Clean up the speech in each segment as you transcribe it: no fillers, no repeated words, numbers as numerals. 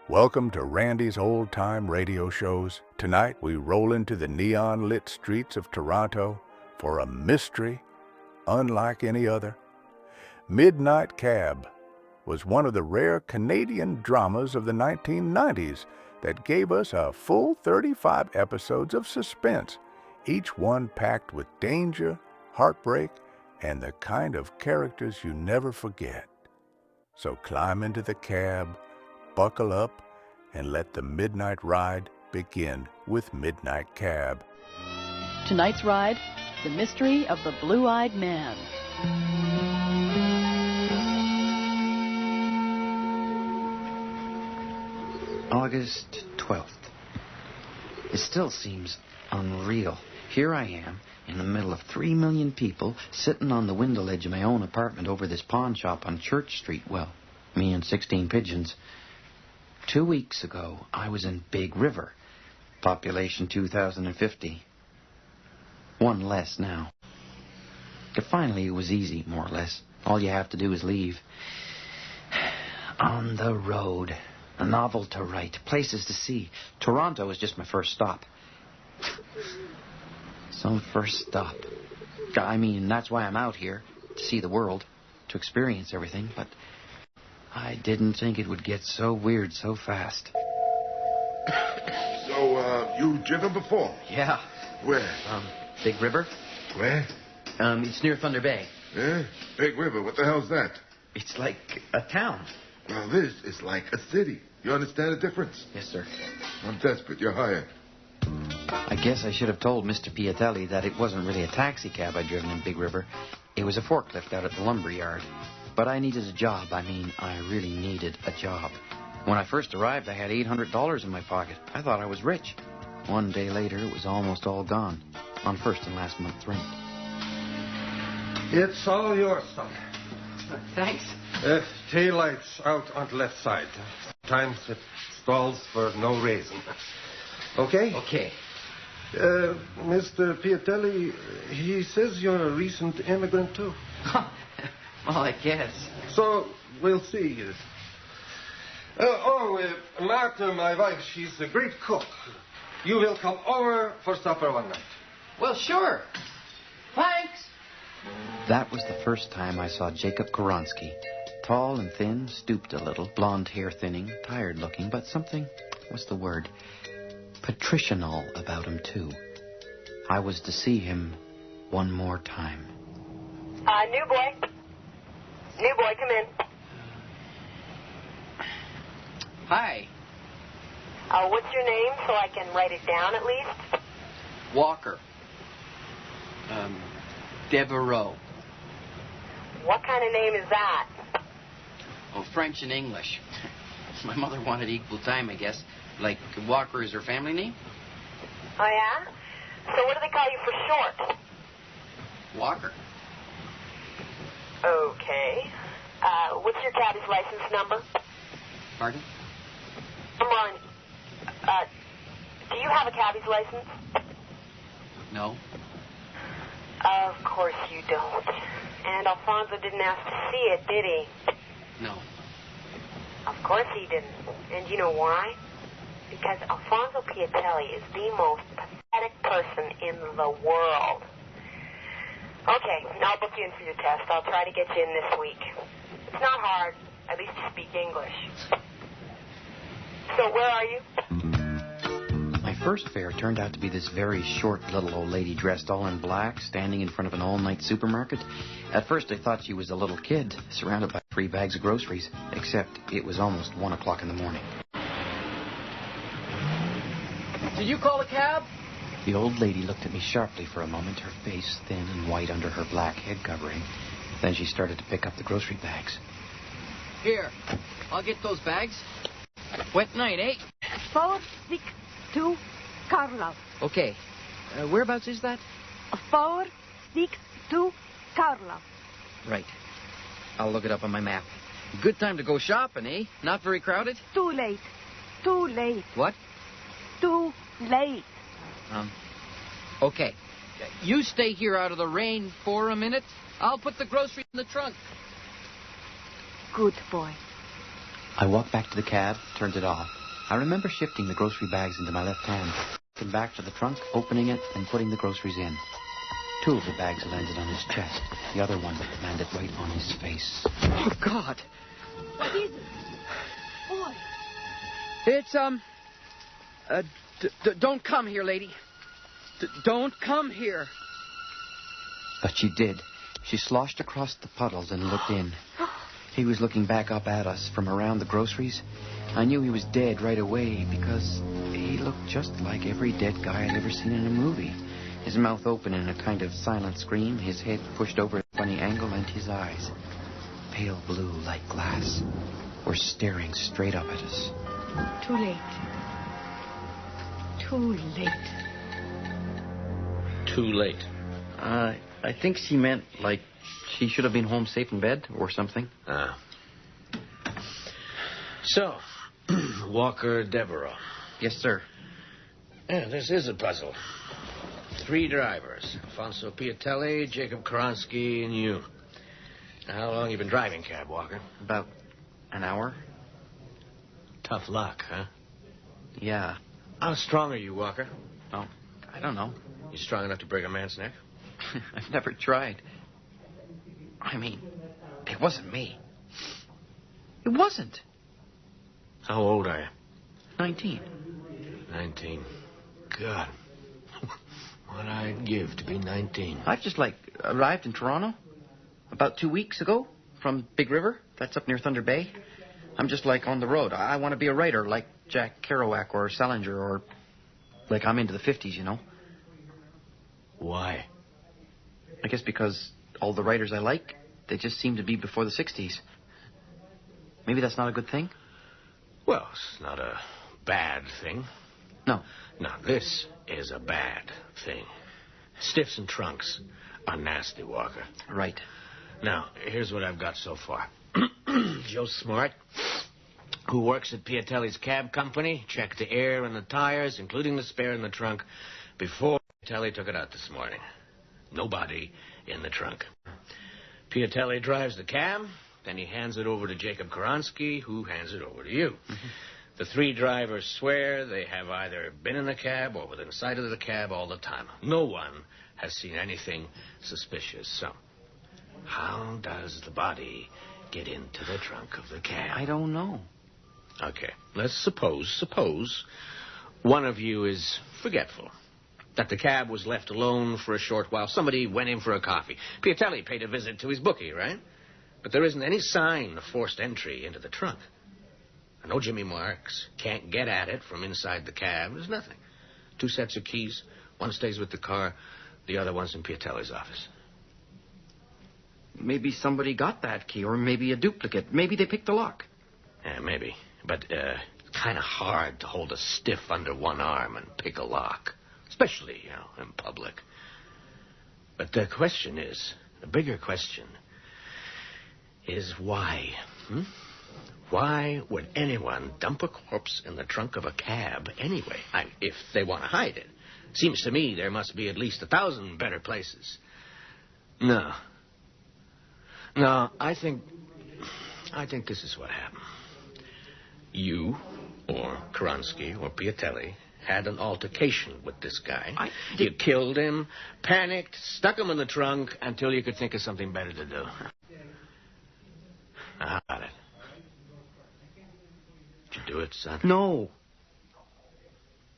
Welcome to Randy's Old Time Radio Shows. Tonight we roll into the neon-lit streets of Toronto for a mystery unlike any other. Midnight Cab was one of the rare Canadian dramas of the 1990s that gave us a full 35 episodes of suspense, each one packed with danger, heartbreak, and the kind of characters you never forget. So climb into the cab, buckle up, and let the midnight ride begin with Midnight Cab. Tonight's ride, the mystery of the blue-eyed man. August 12th. It still seems unreal. Here I am, in the middle of 3 million people, sitting on the window ledge of my own apartment over this pawn shop on Church Street. Well, me and 16 pigeons. 2 weeks ago, I was in Big River. Population 2,050. One less now. Finally, it was easy, more or less. All you have to do is leave. On the road. A novel to write. Places to see. Toronto is just my first stop. So first stop. I mean, that's why I'm out here. To see the world. To experience everything. But I didn't think it would get so weird so fast. So, you've driven before? Yeah. Where? Big River. Where? It's near Thunder Bay. Yeah? Big River. What the hell's that? It's like a town. Well, this is like a city. You understand the difference? Yes, sir. I'm desperate. You're hired. I guess I should have told Mr. Piatelli that it wasn't really a taxi cab I'd driven in Big River. It was a forklift out at the lumber yard. But I needed a job. I mean, I really needed a job. When I first arrived, I had $800 in my pocket. I thought I was rich. One day later, it was almost all gone. On first and last month's rent. It's all yours, son. Thanks. Taillights out on the left side. Sometimes it stalls for no reason. Okay? Okay. Mr. Piatelli, he says you're a recent immigrant, too. Well, I guess. So, we'll see. Martha, my wife, she's a great cook. You will come over for supper one night. Well, sure. Thanks. That was the first time I saw Jacob Koronsky. Tall and thin, stooped a little, blonde hair thinning, tired looking, but something, what's the word? Patricianal about him, too. I was to see him one more time. New boy. New boy, come in. Hi. What's your name so I can write it down at least? Walker. Devereaux. What kind of name is that? Oh, French and English. My mother wanted equal time, I guess. Like Walker is her family name? Oh, yeah? So what do they call you for short? Walker. Okay. What's your cabbie's license number? Pardon? Come on. Do you have a cabbie's license? No. Of course you don't. And Alfonso didn't ask to see it, did he? No. Of course he didn't. And you know why? Because Alfonso Piatelli is the most pathetic person in the world. Okay, I'll book you in for your test. I'll try to get you in this week. It's not hard. At least you speak English. So where are you? My first fare turned out to be this very short little old lady dressed all in black, standing in front of an all-night supermarket. At first I thought she was a little kid, surrounded by 3 bags of groceries, except it was almost 1 o'clock in the morning. Did you call a cab? The old lady looked at me sharply for a moment, her face thin and white under her black head covering. Then she started to pick up the grocery bags. Here, I'll get those bags. Wet night, eh? 462 Karlov. Okay. Whereabouts is that? 462 Karlov. Right. I'll look it up on my map. Good time to go shopping, eh? Not very crowded? Too late. Too late. What? Too late. Okay. You stay here out of the rain for a minute. I'll put the groceries in the trunk. Good boy. I walked back to the cab, turned it off. I remember shifting the grocery bags into my left hand, walking back to the trunk, opening it, and putting the groceries in. 2 of the bags landed on his chest. The other one landed right on his face. Oh, God. What is it? Boy. It's, don't come here, lady. Don't come here. But she did. She sloshed across the puddles and looked in. He was looking back up at us from around the groceries. I knew he was dead right away because he looked just like every dead guy I'd ever seen in a movie. His mouth open in a kind of silent scream, his head pushed over at a funny angle, and his eyes, pale blue like glass, were staring straight up at us. Too late. Too late. Too late. I think she meant, like, she should have been home safe in bed or something. Ah. So, Walker Devereaux. Yes, sir. Yeah, this is a puzzle. 3 drivers. Alfonso Piatelli, Jacob Koronsky, and you. Now, how long you been driving cab, Walker? About an hour? Tough luck, huh? Yeah. How strong are you, Walker? Oh, I don't know. You strong enough to break a man's neck? I've never tried. I mean, it wasn't me. It wasn't. How old are you? 19. 19. God. What I'd give to be 19. I've just, arrived in Toronto about 2 weeks ago from Big River. That's up near Thunder Bay. I'm just, on the road. I want to be a writer like Jack Kerouac or Salinger or, I'm into the 50s, you know. Why? I guess because all the writers I like, they just seem to be before the 60s. Maybe that's not a good thing? Well, it's not a bad thing. No. Now, this is a bad thing. Stiffs and trunks are nasty, Walker. Right. Now, here's what I've got so far. Joe Smart, who works at Piatelli's cab company, checked the air and the tires, including the spare in the trunk, before Piatelli took it out this morning. Nobody in the trunk. Piatelli drives the cab, then he hands it over to Jacob Koronsky, who hands it over to you. Mm-hmm. The 3 drivers swear they have either been in the cab or within sight of the cab all the time. No one has seen anything suspicious. So, how does the body get into the trunk of the cab? I don't know. Okay, let's suppose one of you is forgetful. That the cab was left alone for a short while. Somebody went in for a coffee. Piatelli paid a visit to his bookie, right? But there isn't any sign of forced entry into the trunk. No Jimmy marks. Can't get at it from inside the cab. There's nothing. 2 sets of keys. One stays with the car. The other one's in Piatelli's office. Maybe somebody got that key, or maybe a duplicate. Maybe they picked the lock. Yeah, maybe. But it's kind of hard to hold a stiff under one arm and pick a lock. Especially, in public. But the question is, the bigger question is why? Why would anyone dump a corpse in the trunk of a cab anyway? If they want to hide it. Seems to me there must be at least 1,000 better places. No, I think this is what happened. You, or Koronsky, or Piatelli, had an altercation with this guy. You killed him, panicked, stuck him in the trunk until you could think of something better to do. How about it? Did you do it, son? No.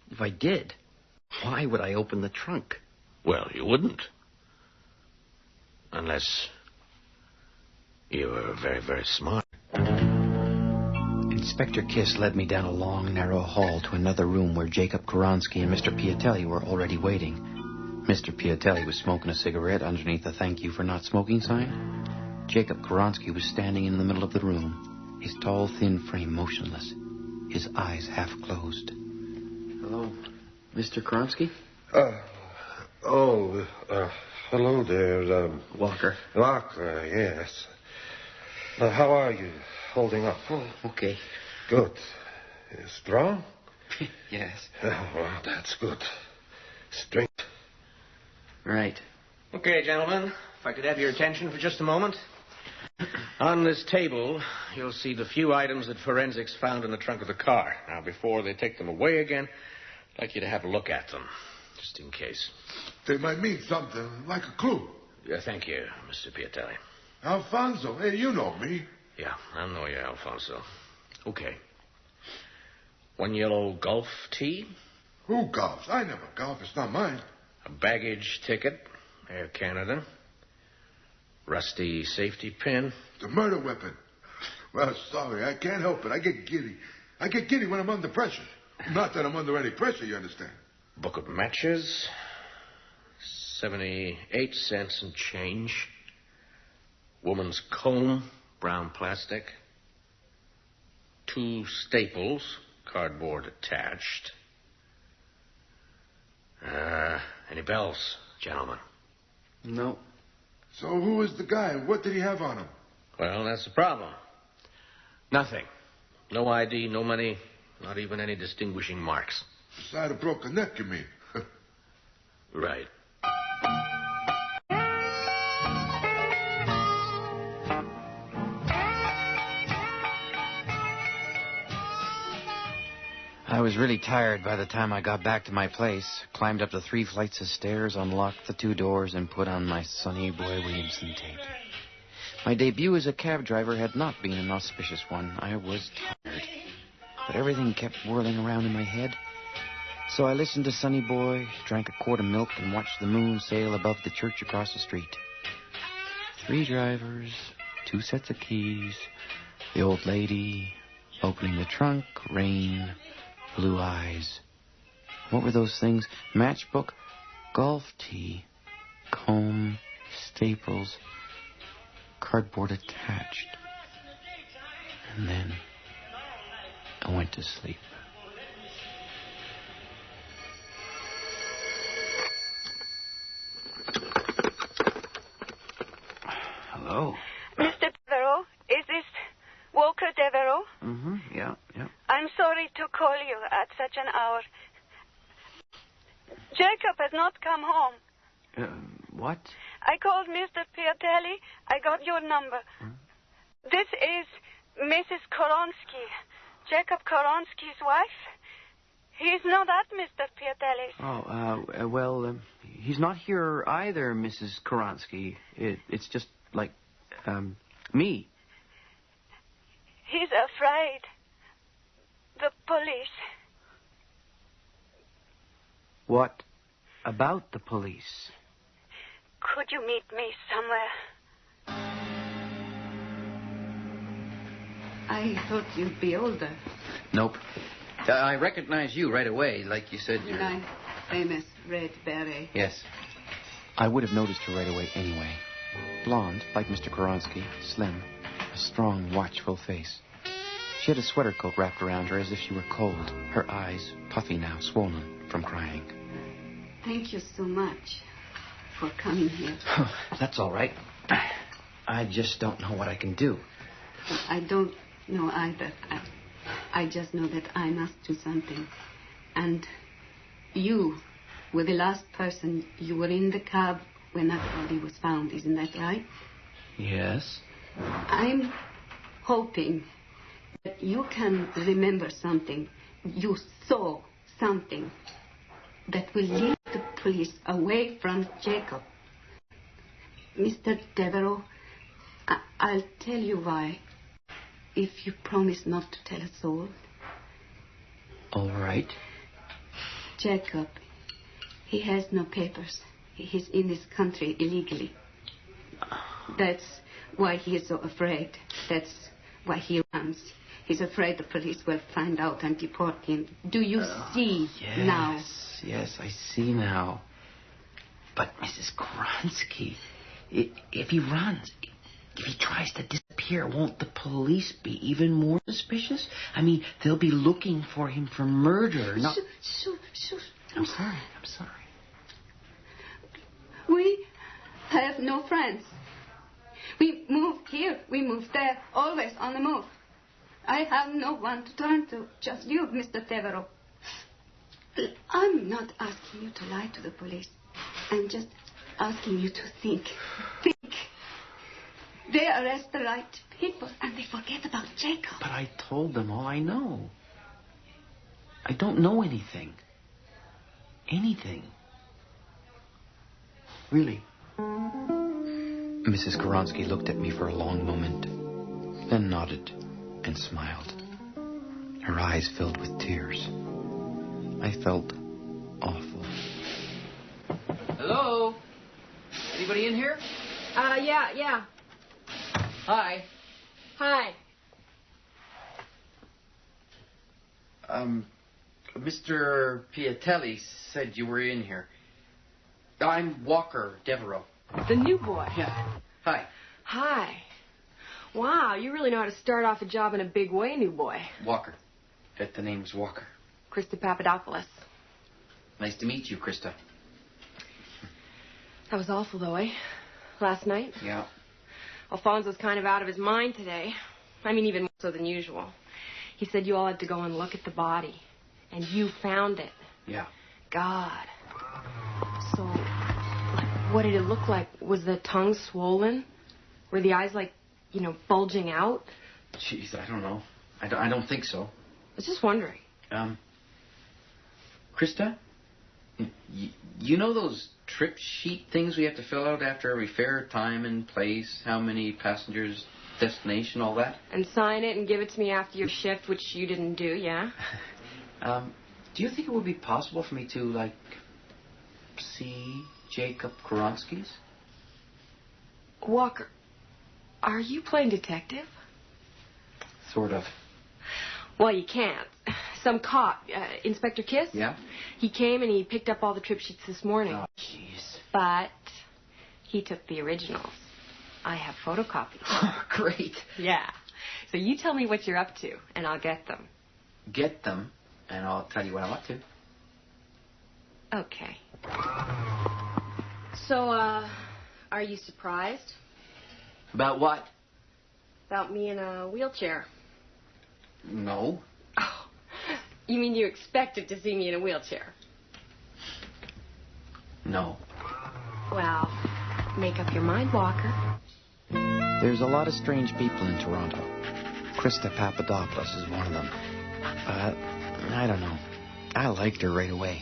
If I did, why would I open the trunk? Well, you wouldn't. Unless you were very, very smart. Inspector Kiss led me down a long, narrow hall to another room where Jacob Koronsky and Mr. Piatelli were already waiting. Mr. Piatelli was smoking a cigarette underneath a "Thank you for not smoking" sign. Jacob Koronsky was standing in the middle of the room, his tall, thin frame motionless, his eyes half closed. Hello, Mr. Koronsky? Hello there, Walker. Walker, yes. How are you holding up? Oh, okay. Good. Strong? Yes. Oh, well, that's good. Strength. Right. Okay, gentlemen, if I could have your attention for just a moment. On this table, you'll see the few items that forensics found in the trunk of the car. Now, before they take them away again, I'd like you to have a look at them, just in case. They might mean something, like a clue. Yeah, thank you, Mr. Piatelli. Alfonso, hey, you know me. Yeah, I know you, Alfonso. Okay. One yellow golf tee. Who golfs? I never golf. It's not mine. A baggage ticket, Air Canada. Rusty safety pin. The murder weapon. Well, sorry, I can't help it. I get giddy. I get giddy when I'm under pressure. Not that I'm under any pressure, you understand. Book of matches. 78 cents and change. Woman's comb, brown plastic. 2 staples, cardboard attached. Any bells, gentlemen? No. So who is the guy? What did he have on him? Well, that's the problem. Nothing. No ID, no money, not even any distinguishing marks. Beside a broken neck, you mean? Right. I was really tired by the time I got back to my place, climbed up the 3 flights of stairs, unlocked the 2 doors, and put on my Sonny Boy Williamson tape. My debut as a cab driver had not been an auspicious one. I was tired. But everything kept whirling around in my head. So I listened to Sonny Boy, drank a quart of milk, and watched the moon sail above the church across the street. 3 drivers, 2 sets of keys, the old lady, opening the trunk, rain, blue eyes. What were those things? Matchbook, golf tee, comb, staples, cardboard attached. And then I went to sleep. Hello? Mr. Devereaux, is this Walker Devereaux? Mm-hmm, yeah. I'm sorry to call you at such an hour. Jacob has not come home. What? I called Mr. Piatelli. I got your number. This is Mrs. Koronsky, Jacob Koronsky's wife. He's not at Mr. Piatelli's. Well, he's not here either, Mrs. Koronsky. It's just like, me. He's afraid. The police. What about the police? Could you meet me somewhere? I thought you'd be older. Nope. I recognize you right away, like you said. You're... Nice, famous red beret. Yes. I would have noticed her right away anyway. Blonde, like Mr. Koronsky, slim, a strong, watchful face. She had a sweater coat wrapped around her as if she were cold, her eyes puffy now, swollen from crying. Thank you so much for coming here. That's all right. I just don't know what I can do. I don't know either. I just know that I must do something. And you were the last person. You were in the cab when that body was found. Isn't that right? Yes. I'm hoping that you can remember something. You saw something that will lead the police away from Jacob. Mr. Devereaux, I'll tell you why, if you promise not to tell a soul. All right. Jacob, he has no papers. He's in this country illegally. That's why he is so afraid. That's why he runs. He's afraid the police will find out and deport him. Do you see now? Yes, I see now. But, Mrs. Koronsky, if he runs, if he tries to disappear, won't the police be even more suspicious? I mean, they'll be looking for him for murder, not... Shh. I'm sorry. We have no friends. We moved here, we moved there, always on the move. I have no one to turn to, just you, Mr. Devereaux. I'm not asking you to lie to the police. I'm just asking you to think. Think. They arrest the right people and they forget about Jacob. But I told them all I know. I don't know anything. Anything. Really. Mrs. Koronsky looked at me for a long moment, then nodded and smiled. Her eyes filled with tears. I felt awful. Hello? Anybody in here? Yeah. Hi. Hi. Mr. Piatelli said you were in here. I'm Walker Devereaux. The new boy. Yeah. Hi. Hi. Wow, you really know how to start off a job in a big way, new boy. Walker. The name's Walker. Krista Papadopoulos. Nice to meet you, Krista. That was awful, though, eh? Last night? Yeah. Alfonso's kind of out of his mind today. I mean, even more so than usual. He said you all had to go and look at the body. And you found it. Yeah. God. So, like, what did it look like? Was the tongue swollen? Were the eyes, like, bulging out? Jeez, I don't know. I don't think so. I was just wondering. Krista? You know those trip sheet things we have to fill out after every fare? Time and place, how many passengers, destination, all that? And sign it and give it to me after your shift, which you didn't do, yeah? Do you think it would be possible for me to, see Jacob Koronsky's? Walker, are you playing detective? Sort of. Well, you can't. Some cop, Inspector Kiss? Yeah? He came and he picked up all the trip sheets this morning. Oh, jeez. But he took the originals. I have photocopies. Great. Yeah. So you tell me what you're up to, and I'll get them. Get them, and I'll tell you what I'm up to. Okay. So, are you surprised? About what? About me in a wheelchair. No. Oh, you mean you expected to see me in a wheelchair? No. Well, make up your mind, Walker. There's a lot of strange people in Toronto. Krista Papadopoulos is one of them. But, I don't know. I liked her right away.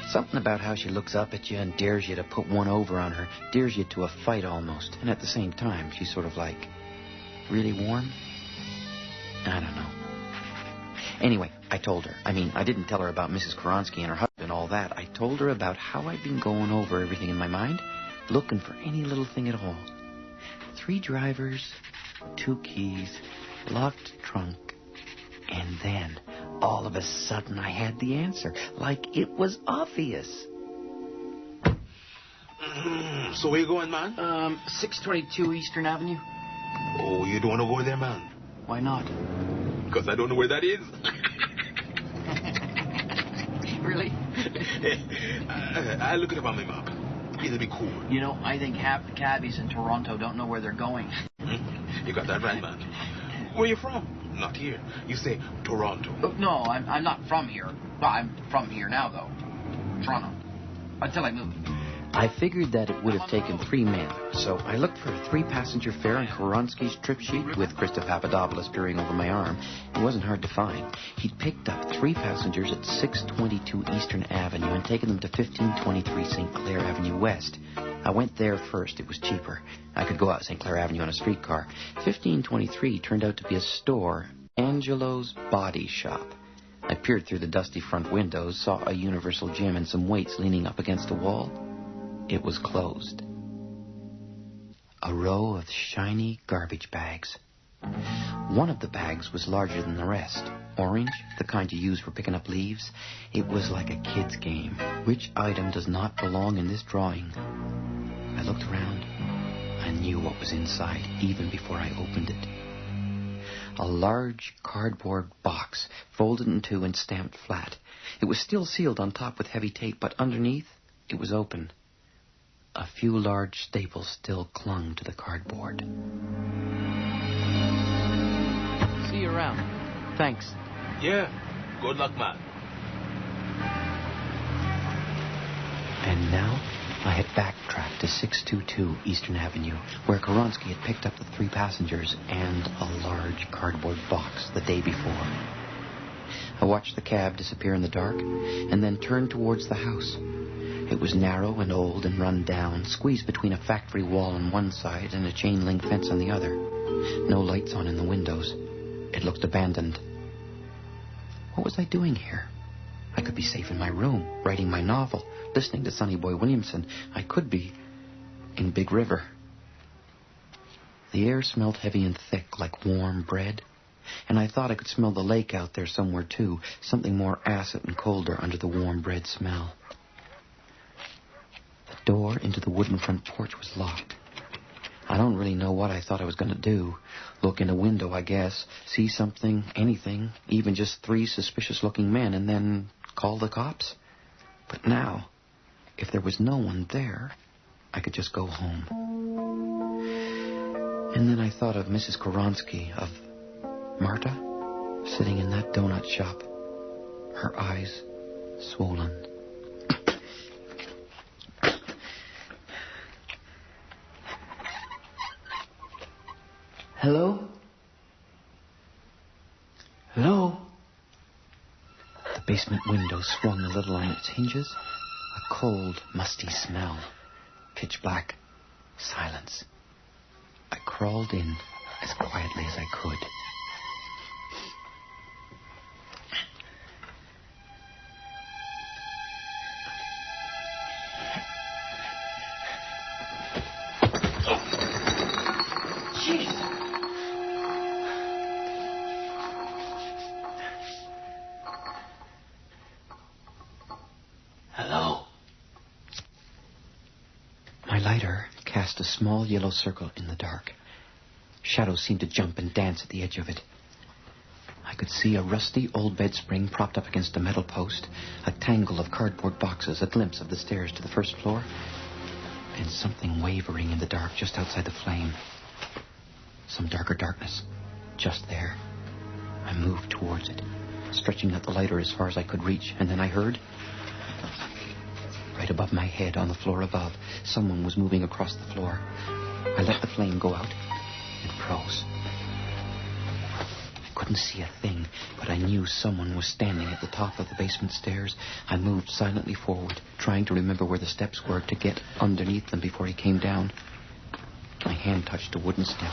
Something about how she looks up at you and dares you to put one over on her. Dares you to a fight almost. And at the same time, she's sort of like really warm. I don't know. Anyway, I told her. I didn't tell her about Mrs. Koronsky and her husband and all that. I told her about how I'd been going over everything in my mind, looking for any little thing at all. 3 drivers, 2 keys, locked trunk, and then, all of a sudden, I had the answer. Like it was obvious. So where you going, man? 622 Eastern Avenue. Oh, you don't want to go there, man? Why not? Because I don't know where that is. Really? I'll look it up on my map. It'll be cool. I think half the cabbies in Toronto don't know where they're going. You got that right, man. Where you from? Not here. You say Toronto. No, I'm not from here. Well, I'm from here now, though. Toronto. Until I move. I figured that it would have taken 3 men, so I looked for a 3-passenger fare on Koronsky's trip sheet with Krista Papadopoulos peering over my arm. It wasn't hard to find. He'd picked up 3 passengers at 622 Eastern Avenue and taken them to 1523 St. Clair Avenue West. I went there first. It was cheaper. I could go out St. Clair Avenue on a streetcar. 1523 turned out to be a store, Angelo's Body Shop. I peered through the dusty front windows, saw a universal gym and some weights leaning up against a wall. It was closed. A row of shiny garbage bags. One of the bags was larger than the rest. Orange, the kind you use for picking up leaves. It was like a kid's game. Which item does not belong in this drawing? I looked around. I knew what was inside even before I opened it. A large cardboard box, folded in 2 and stamped flat. It was still sealed on top with heavy tape, but underneath, it was open. A few large staples still clung to the cardboard. See you around. Thanks. Yeah. Good luck, man. And now, I had backtracked to 622 Eastern Avenue, where Koronsky had picked up the 3 passengers and a large cardboard box the day before. I watched the cab disappear in the dark and then turned towards the house. It was narrow and old and run down, squeezed between a factory wall on one side and a chain-link fence on the other. No lights on in the windows. It looked abandoned. What was I doing here? I could be safe in my room, writing my novel, listening to Sonny Boy Williamson. I could be in Big River. The air smelled heavy and thick, like warm bread. And I thought I could smell the lake out there somewhere, too. Something more acid and colder under the warm bread smell. The door into the wooden front porch was locked. I don't really know what I thought I was going to do. Look in a window, I guess. See something, anything, even just 3 suspicious-looking men, and then call the cops. But now, if there was no one there, I could just go home. And then I thought of Mrs. Koronsky, of Marta, sitting in that donut shop, her eyes swollen. Hello? Hello? The basement window swung a little on its hinges. A cold, musty smell. Pitch black. Silence. I crawled in as quietly as I could. A small yellow circle in the dark. Shadows seemed to jump and dance at the edge of it. I could see a rusty old bed spring propped up against a metal post, a tangle of cardboard boxes, a glimpse of the stairs to the first floor, and something wavering in the dark just outside the flame. Some darker darkness, just there. I moved towards it, stretching out the lighter as far as I could reach, and then I heard... Right above my head, on the floor above, someone was moving across the floor. I let the flame go out and froze. I couldn't see a thing, but I knew someone was standing at the top of the basement stairs. I moved silently forward, trying to remember where the steps were to get underneath them before he came down. My hand touched a wooden step.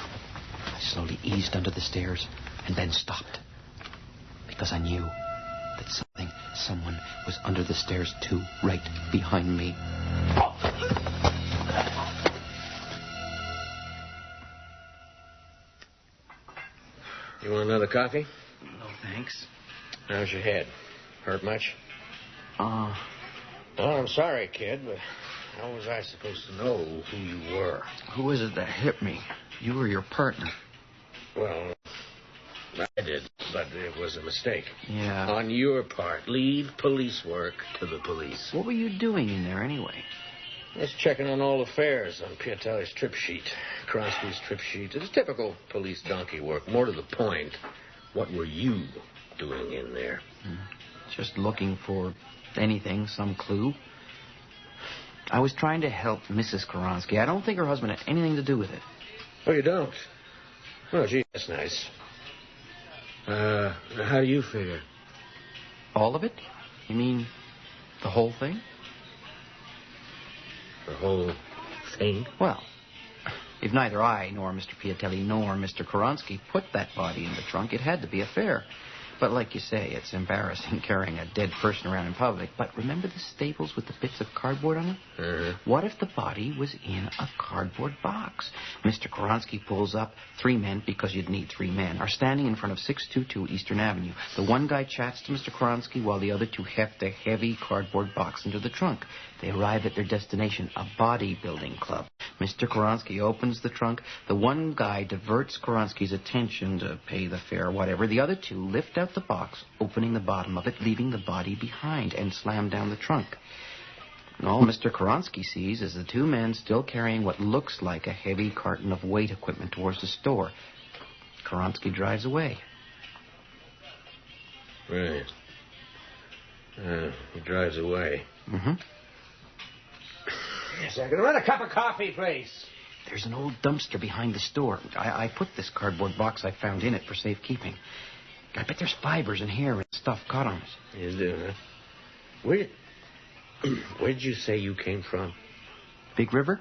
I slowly eased under the stairs and then stopped, because I knew that someone was under the stairs too, right behind me. You want another coffee? No, thanks. How's your head? Hurt much? Oh, I'm sorry, kid, but how was I supposed to know who you were? Who was it that hit me? You or your partner? Well, I did, but it was a mistake. Yeah. On your part. Leave police work to the police. What were you doing in there anyway? Just checking on all the fares on Piatelli's trip sheet. Kronsky's trip sheet. It's typical police donkey work. More to the point, what were you doing in there? Just looking for anything, some clue. I was trying to help Mrs. Koronsky. I don't think her husband had anything to do with it. Oh, you don't? Oh, gee, that's nice. How do you figure? All of it? You mean the whole thing? The whole thing? Well, if neither I nor Mr. Piatelli nor Mr. Koronsky put that body in the trunk, it had to be a fare. But like you say, it's embarrassing carrying a dead person around in public. But remember the staples with the bits of cardboard on them? Mm-hmm. What if the body was in a cardboard box? Mr. Koronsky pulls up. 3 men, because you'd need 3 men, are standing in front of 622 Eastern Avenue. The one guy chats to Mr. Koronsky while the other 2 heft a heavy cardboard box into the trunk. They arrive at their destination, a bodybuilding club. Mr. Koronsky opens the trunk. The one guy diverts Koronsky's attention to pay the fare, whatever. The other 2 lift out the box, opening the bottom of it, leaving the body behind, and slam down the trunk. All Mr. Koronsky sees is the 2 men still carrying what looks like a heavy carton of weight equipment towards the store. Koronsky drives away. Right. He drives away. Mm-hmm. Yes, I can run a cup of coffee, please. There's an old dumpster behind the store. I put this cardboard box I found in it for safekeeping. I bet there's fibers and hair and stuff caught on it. You do, huh? Where'd you say you came from? Big River?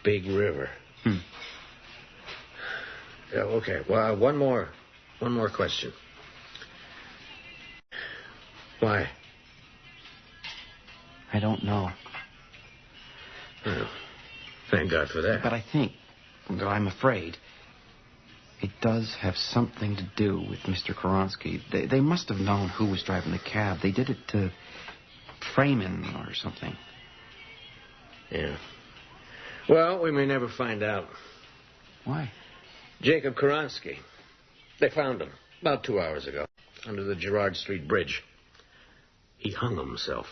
Big River. Yeah, okay. Well, one more question. Why? I don't know. Well, thank God for that. But I think, though I'm afraid, it does have something to do with Mr. Koronsky. They must have known who was driving the cab. They did it to frame him or something. Yeah. Well, we may never find out. Why? Jacob Koronsky. They found him about 2 hours ago under the Girard Street Bridge. He hung himself.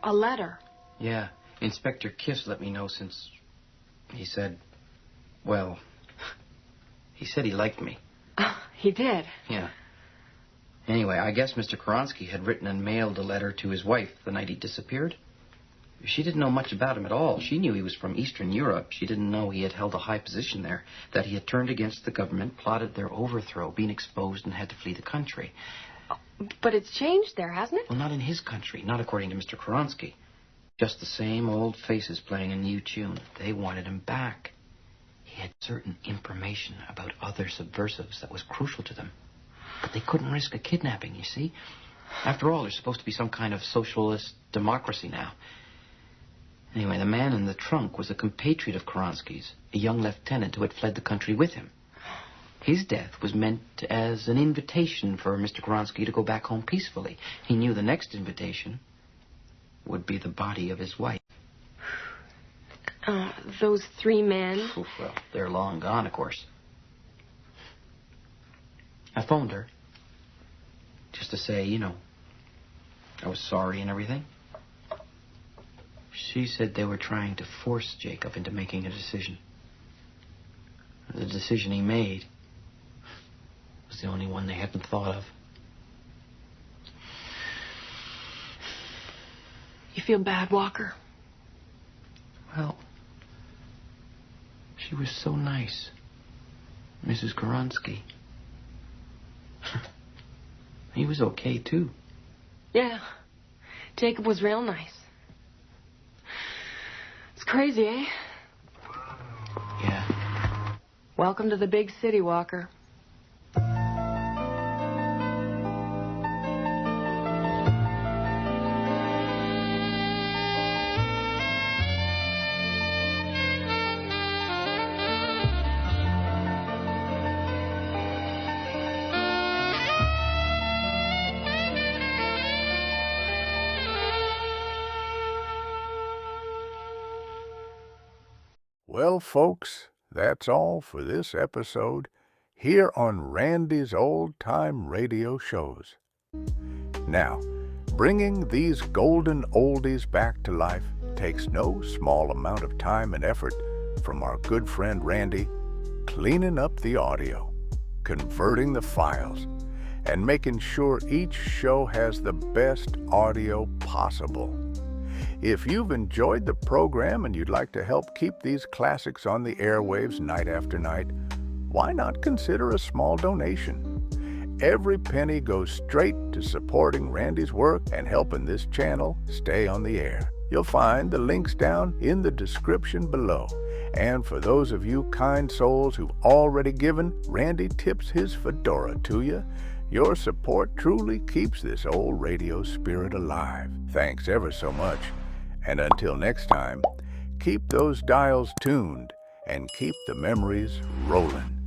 A letter? Yeah. Inspector Kiss let me know since he said, well, he said he liked me. He did? Yeah. Anyway, I guess Mr. Koronsky had written and mailed a letter to his wife the night he disappeared. She didn't know much about him at all. She knew he was from Eastern Europe. She didn't know he had held a high position there, that he had turned against the government, plotted their overthrow, been exposed, and had to flee the country. But it's changed there, hasn't it? Well, not in his country, not according to Mr. Koronsky. Just the same old faces playing a new tune. They wanted him back. He had certain information about other subversives that was crucial to them. But they couldn't risk a kidnapping, you see. After all, there's supposed to be some kind of socialist democracy now. Anyway, the man in the trunk was a compatriot of Koronsky's, a young lieutenant who had fled the country with him. His death was meant as an invitation for Mr. Koronsky to go back home peacefully. He knew the next invitation would be the body of his wife. Those 3 men? Oh, well, they're long gone, of course. I phoned her. Just to say, I was sorry and everything. She said they were trying to force Jacob into making a decision. The decision he made was the only one they hadn't thought of. You feel bad, Walker? Well, she was so nice, Mrs. Koronsky. He was okay, too. Yeah. Jacob was real nice. It's crazy, eh? Yeah. Welcome to the big city, Walker. Well, folks, that's all for this episode here on Randy's Old Time Radio Shows. Now, bringing these golden oldies back to life takes no small amount of time and effort from our good friend Randy, cleaning up the audio, converting the files, and making sure each show has the best audio possible. If you've enjoyed the program and you'd like to help keep these classics on the airwaves night after night, why not consider a small donation? Every penny goes straight to supporting Randy's work and helping this channel stay on the air. You'll find the links down in the description below. And for those of you kind souls who've already given, Randy tips his fedora to you. Your support truly keeps this old radio spirit alive. Thanks ever so much. And until next time, keep those dials tuned and keep the memories rolling.